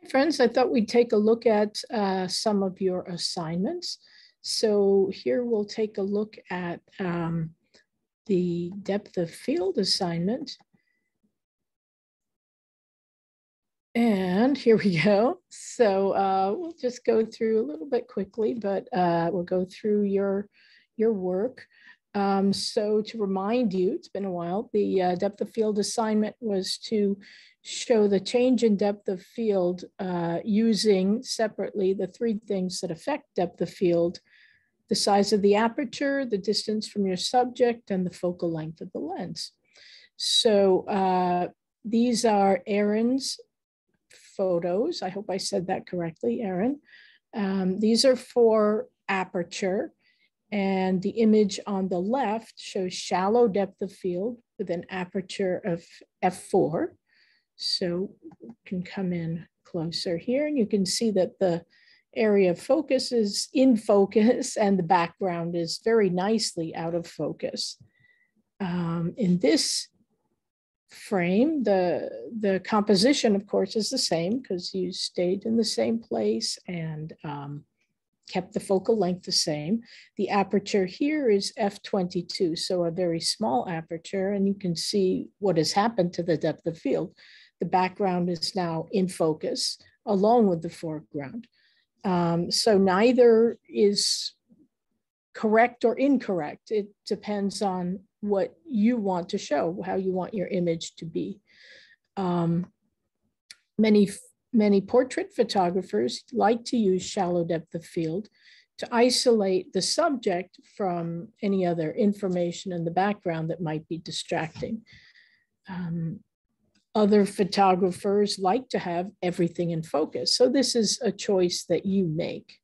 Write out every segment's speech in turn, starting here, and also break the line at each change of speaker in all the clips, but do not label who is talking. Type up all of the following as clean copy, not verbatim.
Friends, I thought we'd take a look at some of your assignments. So here we'll take a look at the depth of field assignment. And here we go. So we'll just go through a little bit quickly, but we'll go through your work. So to remind you, it's been a while, the depth of field assignment was to show the change in depth of field using separately the three things that affect depth of field: the size of the aperture, the distance from your subject, and the focal length of the lens. So these are Erin's photos. I hope I said that correctly, Erin. These are for aperture. And the image on the left shows shallow depth of field with an aperture of f4. So you can come in closer here and you can see that the area of focus is in focus and the background is very nicely out of focus. In this frame, the composition, of course, is the same because you stayed in the same place and kept the focal length the same. The aperture here is f22, so a very small aperture, and you can see what has happened to the depth of field. The background is now in focus along with the foreground. So neither is correct or incorrect. It depends on what you want to show, how you want your image to be. Many portrait photographers like to use shallow depth of field to isolate the subject from any other information in the background that might be distracting. Other photographers like to have everything in focus. So this is a choice that you make.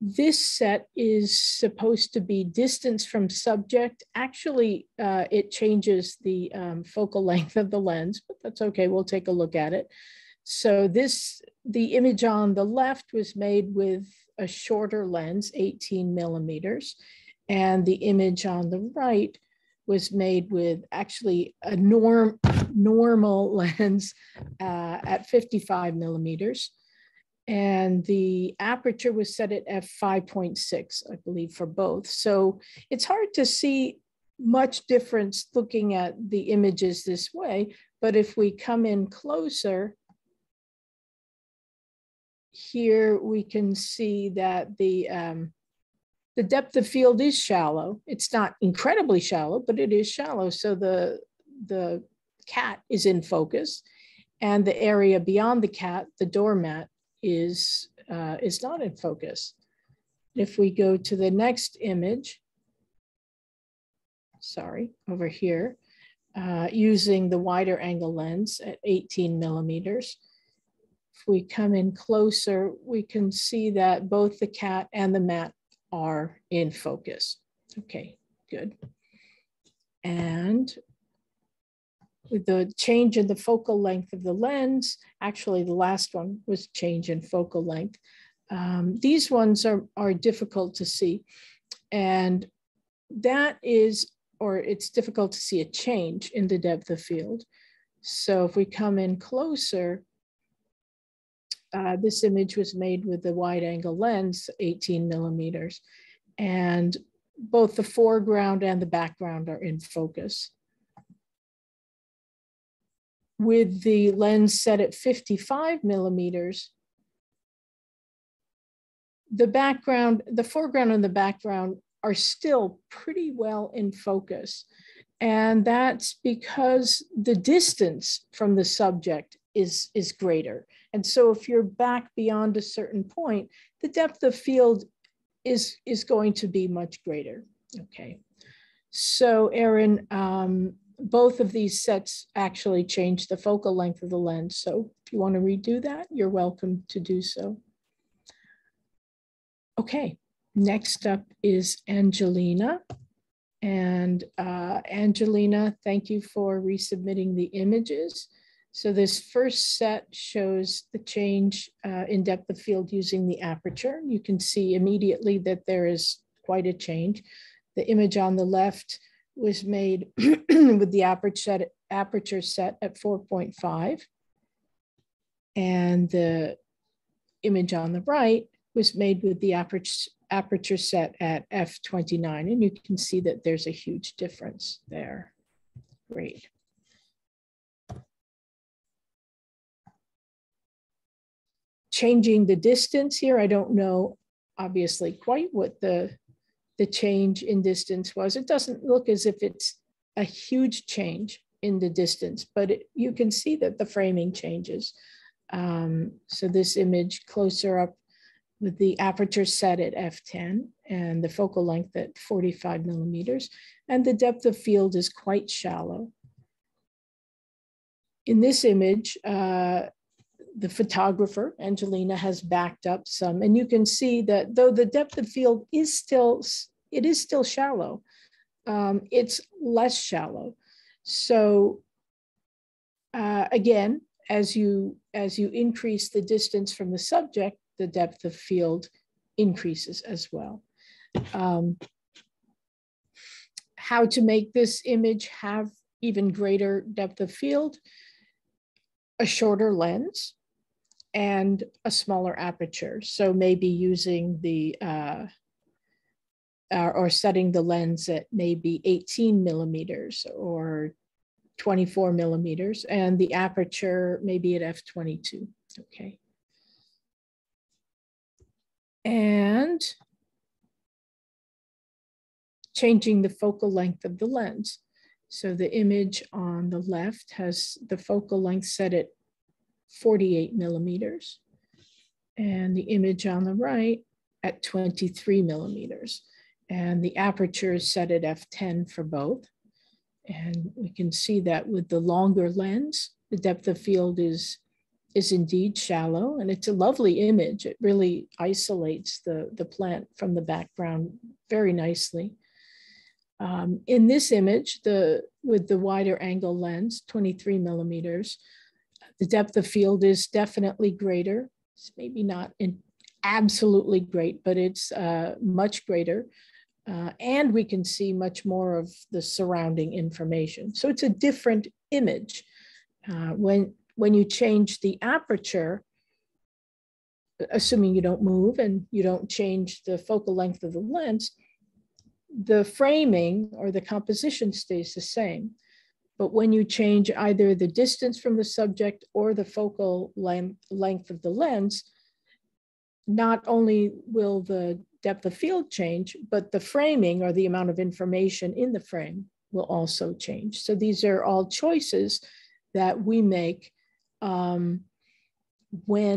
This set is supposed to be distance from subject. Actually, it changes the focal length of the lens, but that's okay. We'll take a look at it. So the image on the left was made with a shorter lens, 18 millimeters, and the image on the right was made with actually a normal lens at 55 millimeters. And the aperture was set at f5.6, I believe, for both. So it's hard to see much difference looking at the images this way. But if we come in closer, here we can see that the depth of field is shallow. It's not incredibly shallow, but it is shallow. So the cat is in focus, and the area beyond the cat, the doormat, is not in focus. If we go to the next image, sorry, over here, using the wider angle lens at 18 millimeters, if we come in closer, we can see that both the cat and the mat are in focus. Okay, good. And with the change in the focal length of the lens, actually the last one was change in focal length. These ones are difficult to see. And that is, or it's difficult to see a change in the depth of field. So if we come in closer, this image was made with the wide angle lens, 18 millimeters. And both the foreground and the background are in focus. With the lens set at 55 millimeters, the foreground and the background are still pretty well in focus. And that's because the distance from the subject is greater. And so if you're back beyond a certain point, the depth of field is going to be much greater. Okay. So Erin, both of these sets actually change the focal length of the lens. So if you want to redo that, you're welcome to do so. Okay, next up is Angelina. And Angelina, thank you for resubmitting the images. So this first set shows the change in depth of field using the aperture. You can see immediately that there is quite a change. The image on the left was made with the aperture set at 4.5. And the image on the right was made with the aperture set at f/29. And you can see that there's a huge difference there. Great. Changing the distance here, I don't know, obviously, quite what the change in distance was. It doesn't look as if it's a huge change in the distance, but you can see that the framing changes. So this image closer up with the aperture set at f10 and the focal length at 45 millimeters, and the depth of field is quite shallow. In this image, the photographer, Angelina, has backed up some, and you can see that though the depth of field is still shallow, it's less shallow. So again, as you increase the distance from the subject, the depth of field increases as well. How to make this image have even greater depth of field? A shorter lens and a smaller aperture. So maybe using the, or setting the lens at maybe 18 millimeters or 24 millimeters, and the aperture maybe at f/22, okay. And changing the focal length of the lens. So the image on the left has the focal length set at 48 millimeters, and the image on the right at 23 millimeters. And the aperture is set at f10 for both. And we can see that with the longer lens, the depth of field is indeed shallow, and it's a lovely image. It really isolates the plant from the background very nicely. In this image, with the wider angle lens, 23 millimeters, the depth of field is definitely greater. It's maybe not absolutely great, but it's much greater. And we can see much more of the surrounding information. So it's a different image. When you change the aperture, assuming you don't move and you don't change the focal length of the lens, the framing or the composition stays the same. But when you change either the distance from the subject or the focal length of the lens, not only will the depth of field change, but the framing or the amount of information in the frame will also change. So these are all choices that we make when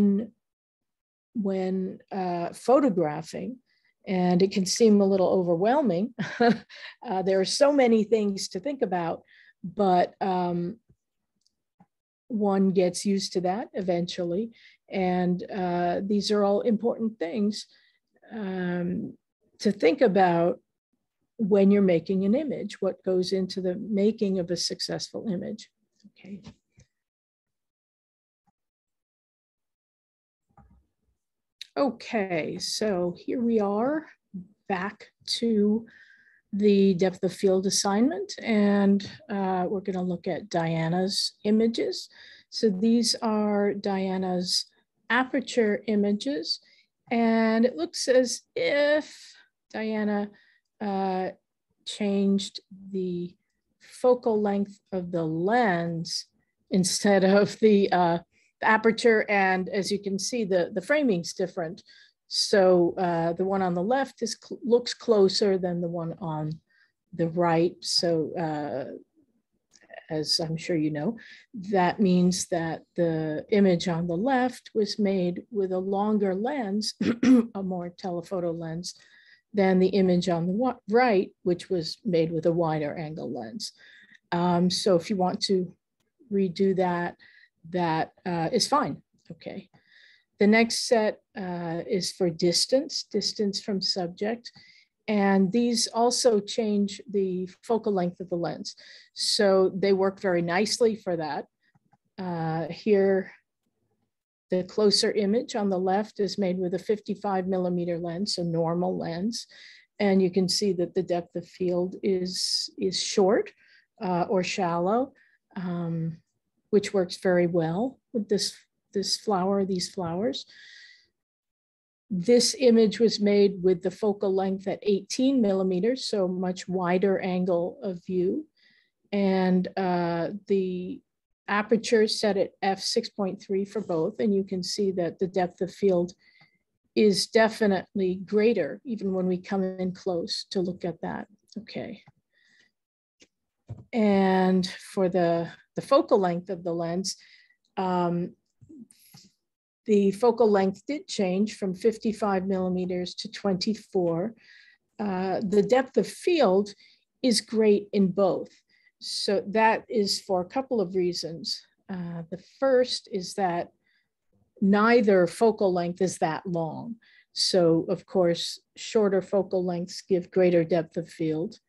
photographing, and it can seem a little overwhelming. There are so many things to think about, but one gets used to that eventually. And these are all important things to think about when you're making an image, what goes into the making of a successful image. Okay. Okay, so here we are back to the depth of field assignment, and we're going to look at Diana's images. So these are Diana's aperture images, and it looks as if Diana changed the focal length of the lens instead of the aperture, and as you can see, the framing's different. So the one on the left looks closer than the one on the right. So as I'm sure you know, that means that the image on the left was made with a longer lens, a more telephoto lens, than the image on the right, which was made with a wider angle lens. So if you want to redo that, that is fine, okay. The next set is for distance from subject. And these also change the focal length of the lens. So they work very nicely for that. Here, the closer image on the left is made with a 55 millimeter lens, a normal lens. And you can see that the depth of field is short or shallow, which works very well with this these flowers. This image was made with the focal length at 18 millimeters, so much wider angle of view. And the aperture set at f6.3 for both. And you can see that the depth of field is definitely greater, even when we come in close to look at that. Okay. And for the focal length of the lens, the focal length did change from 55 millimeters to 24. The depth of field is great in both. So that is for a couple of reasons. The first is that neither focal length is that long. So of course, shorter focal lengths give greater depth of field.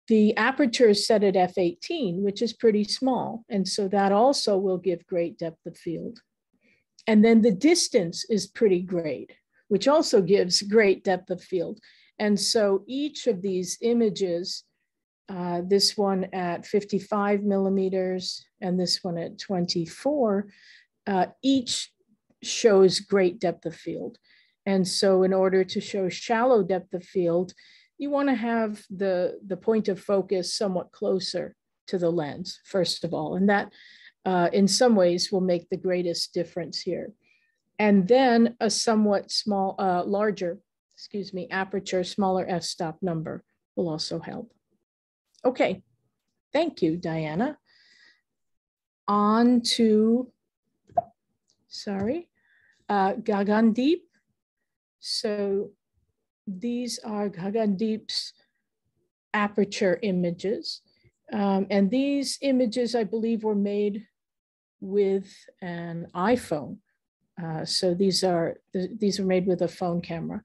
The aperture is set at f18, which is pretty small. And so that also will give great depth of field. And then the distance is pretty great, which also gives great depth of field. And so each of these images, this one at 55 millimeters and this one at 24, each shows great depth of field. And so in order to show shallow depth of field, you want to have the point of focus somewhat closer to the lens, first of all. And that in some ways will make the greatest difference here. And then a somewhat larger aperture, smaller f-stop number will also help. Okay, thank you, Diana. On to, Gagandeep. So these are Gagandeep's aperture images. And these images, I believe, were made with an iPhone. So these are made with a phone camera.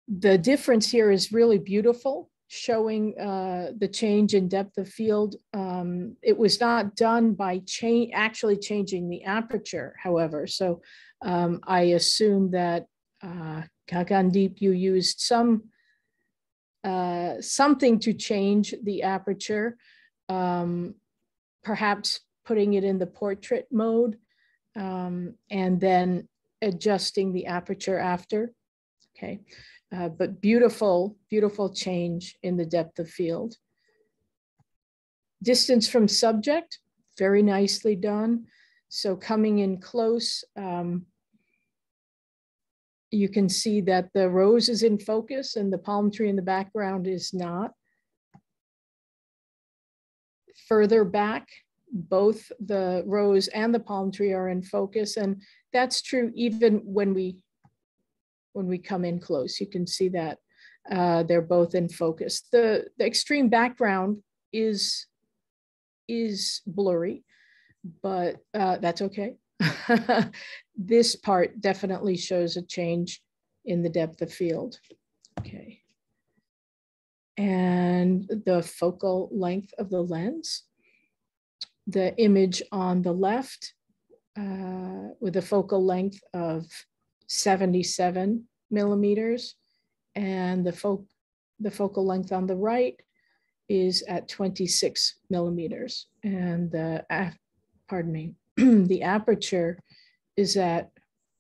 The difference here is really beautiful, showing the change in depth of field. It was not done by actually changing the aperture, however. So I assume that Gagandeep, you used something to change the aperture, perhaps putting it in the portrait mode, and then adjusting the aperture after. Okay. But beautiful, beautiful change in the depth of field. Distance from subject, very nicely done. So coming in close, you can see that the rose is in focus and the palm tree in the background is not. Further back, both the rose and the palm tree are in focus. And that's true even when we come in close. You can see that they're both in focus. The extreme background is blurry, but that's okay. This part definitely shows a change in the depth of field. Okay. And the focal length of the lens. The image on the left with a focal length of 77 millimeters, and the focal length on the right is at 26 millimeters. And the aperture is at,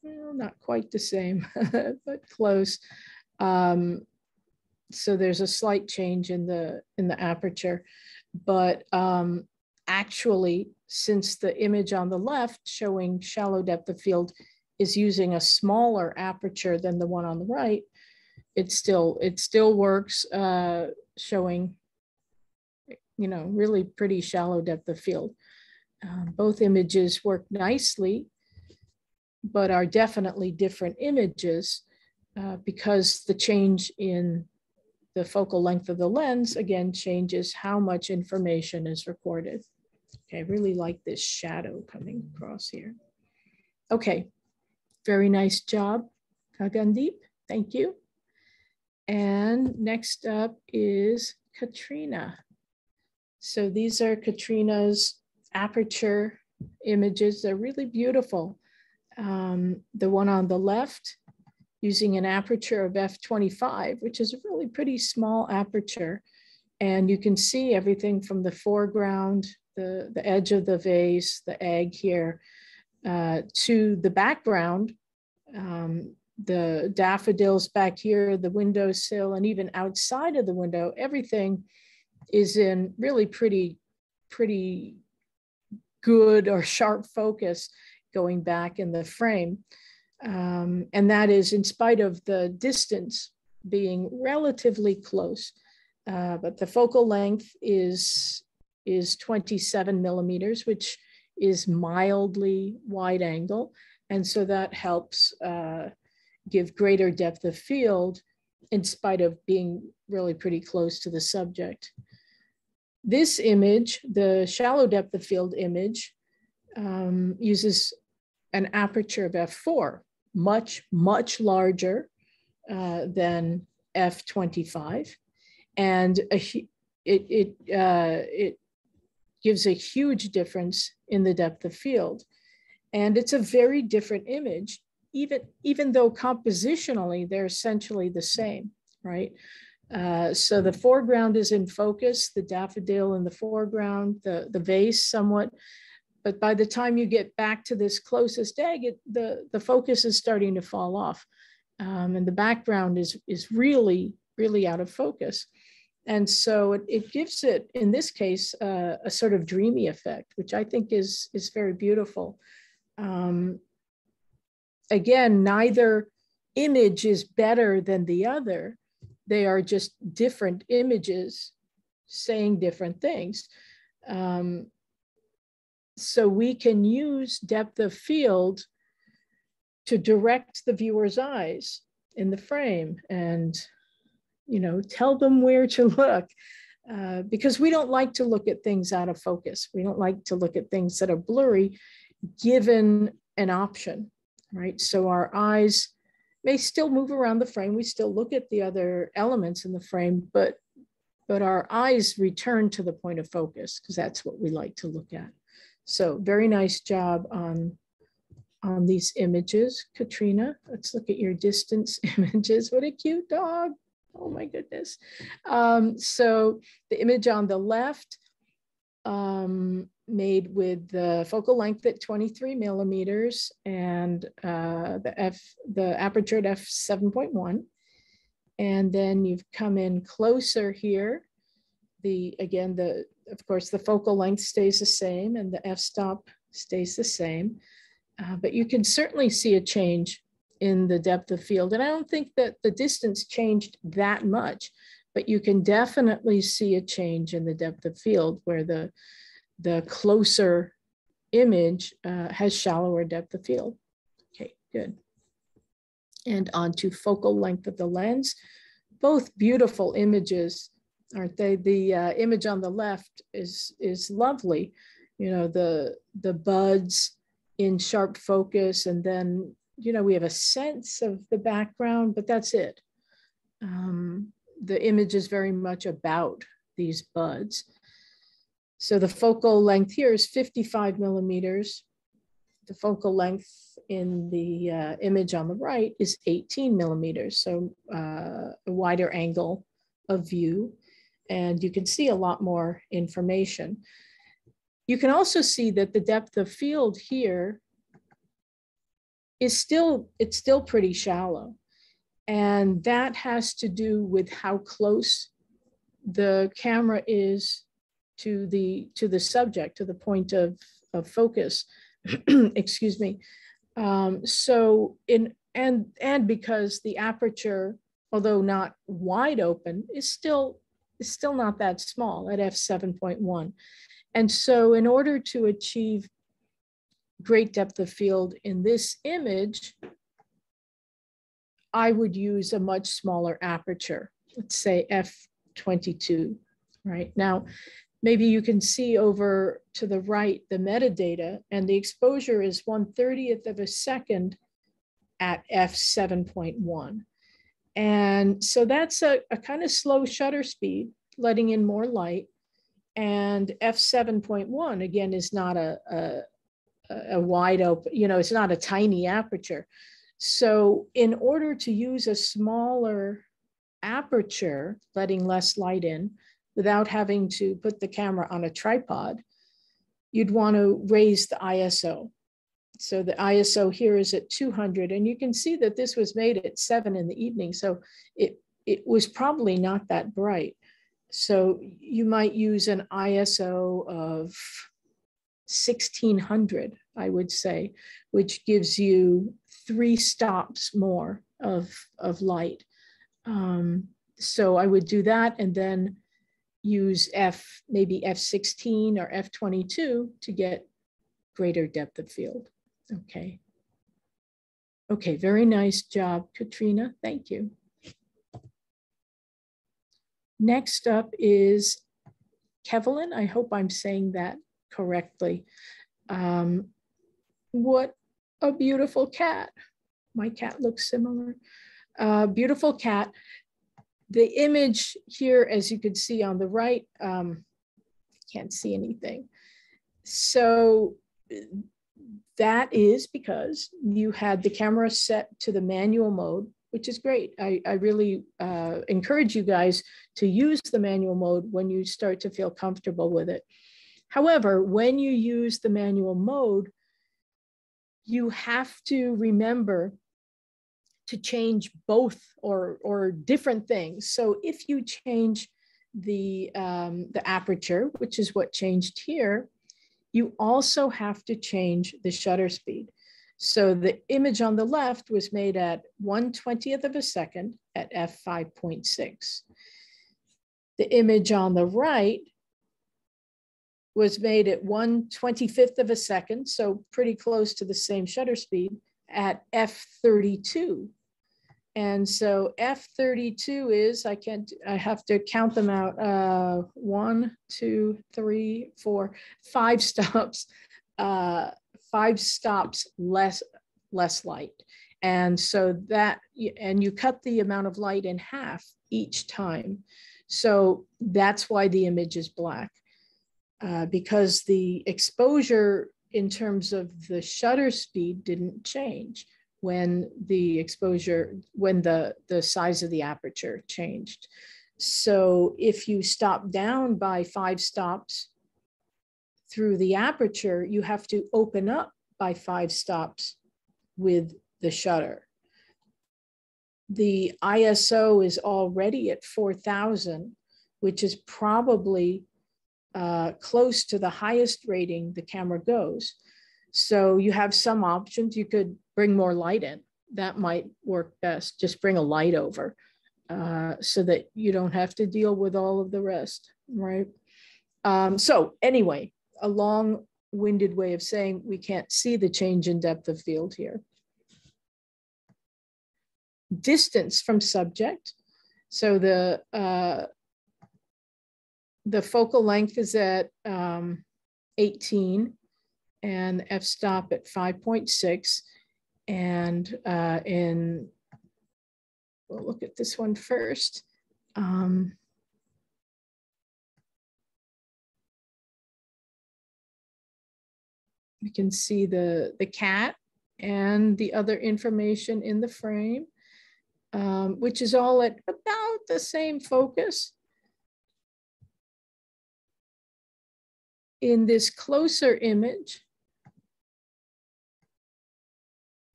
well, not quite the same, but close. So there's a slight change in the aperture, but actually, since the image on the left showing shallow depth of field is using a smaller aperture than the one on the right, it still works, showing, really pretty shallow depth of field. Both images work nicely, but are definitely different images because the change in the focal length of the lens, again, changes how much information is recorded. Okay, I really like this shadow coming across here. Okay, very nice job, Gagandeep, thank you. And next up is Katrina. So these are Katrina's aperture images. They're really beautiful. The one on the left, using an aperture of f25, which is a really pretty small aperture. And you can see everything from the foreground, the edge of the vase, the egg here, to the background, the daffodils back here, the windowsill, and even outside of the window, everything is in really pretty good or sharp focus going back in the frame. And that is in spite of the distance being relatively close. But the focal length is 27 millimeters, which is mildly wide angle. And so that helps give greater depth of field in spite of being really pretty close to the subject. This image, the shallow depth of field image, uses an aperture of f4, much larger than f25. And it gives a huge difference in the depth of field. And it's a very different image, even though compositionally they're essentially the same, right? So the foreground is in focus, the daffodil in the foreground, the vase somewhat. But by the time you get back to this closest egg, the focus is starting to fall off. And the background is really out of focus. And so it gives it, in this case, a sort of dreamy effect, which I think is very beautiful. Again, neither image is better than the other. They are just different images saying different things. So we can use depth of field to direct the viewer's eyes in the frame and, you know, tell them where to look, because we don't like to look at things out of focus. We don't like to look at things that are blurry, given an option, right? So our eyes may still move around the frame. We still look at the other elements in the frame, but our eyes return to the point of focus because that's what we like to look at. So very nice job on these images, Katrina. Let's look at your distance images. What a cute dog. Oh my goodness. So the image on the left, made with the focal length at 23 millimeters and the aperture at f7.1. And then you've come in closer here. Of course, the focal length stays the same and the f-stop stays the same. But you can certainly see a change in the depth of field. And I don't think that the distance changed that much, but you can definitely see a change in the depth of field where the closer image has shallower depth of field. Okay, good. And on to focal length of the lens. Both beautiful images, aren't they? The image on the left is lovely. You know, the buds in sharp focus, and then, you know, we have a sense of the background, but that's it. The image is very much about these buds. So the focal length here is 55 millimeters. The focal length in the image on the right is 18 millimeters, so a wider angle of view. And you can see a lot more information. You can also see that the depth of field here is still pretty shallow. And that has to do with how close the camera is to the subject, to the point of focus, excuse me. So and because the aperture, although not wide open, is still not that small at f7.1. And so in order to achieve great depth of field in this image, I would use a much smaller aperture, let's say f22, right? Now, maybe you can see over to the right the metadata, and the exposure is 1/30th of a second at f7.1. And so that's a kind of slow shutter speed, letting in more light. And f7.1, again, is not a wide open, you know, it's not a tiny aperture. So in order to use a smaller aperture, letting less light in, without having to put the camera on a tripod, you'd want to raise the ISO. So the ISO here is at 200, and you can see that this was made at 7 in the evening. So it was probably not that bright. So you might use an ISO of 1600, I would say, which gives you 3 stops more of light. So I would do that and then use maybe F16 or F22 to get greater depth of field. Okay. Okay, very nice job, Katrina. Thank you. Next up is Kevlin. I hope I'm saying that correctly. What a beautiful cat. My cat looks similar. Beautiful cat. The image here, as you can see on the right, can't see anything. So that is because you had the camera set to the manual mode, which is great. I really encourage you guys to use the manual mode when you start to feel comfortable with it. However, when you use the manual mode, you have to remember to change both or different things. So if you change the aperture, which is what changed here, you also have to change the shutter speed. So the image on the left was made at 1/20th of a second at f5.6. The image on the right was made at 1/25th of a second, so pretty close to the same shutter speed, at f32. And so f32 is, I have to count them out, 1, 2, 3, 4, 5 stops, 5 stops less light. And so that, and you cut the amount of light in half each time. So that's why the image is black, because the exposure in terms of the shutter speed didn't change when the exposure, when the size of the aperture changed. So if you stop down by 5 stops through the aperture, you have to open up by 5 stops with the shutter. The ISO is already at 4000, which is probably close to the highest rating the camera goes. So you have some options. You could bring more light in. That might work best. Just bring a light over so that you don't have to deal with all of the rest, right? So anyway, a long-winded way of saying we can't see the change in depth of field here. Distance from subject. So the focal length is at 18 and f-stop at 5.6. And we'll look at this one first. You can see the cat and the other information in the frame, which is all at about the same focus. In this closer image,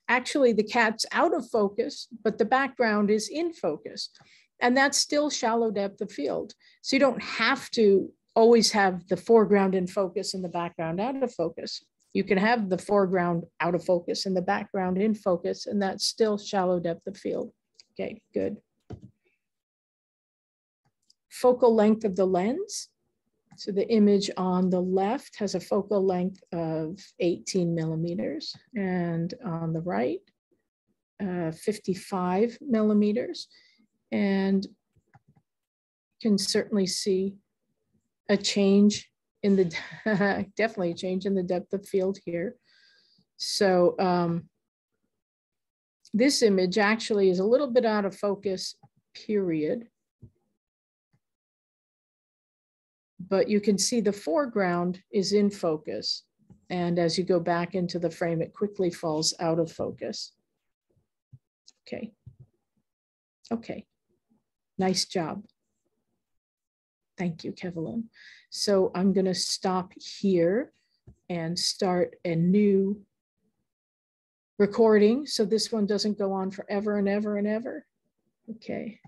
actually the cat's out of focus, but the background is in focus. And that's still shallow depth of field. So you don't have to always have the foreground in focus and the background out of focus. You can have the foreground out of focus and the background in focus, and that's still shallow depth of field. Okay, good. Focal length of the lens. So the image on the left has a focal length of 18 millimeters, and on the right, 55 millimeters. And you can certainly see a change in the, definitely a change in the depth of field here. So this image actually is a little bit out of focus, period. But you can see the foreground is in focus. And as you go back into the frame, it quickly falls out of focus. Okay. Okay. Nice job. Thank you, Kevlin. So I'm going to stop here and start a new recording so this one doesn't go on forever and ever and ever. Okay.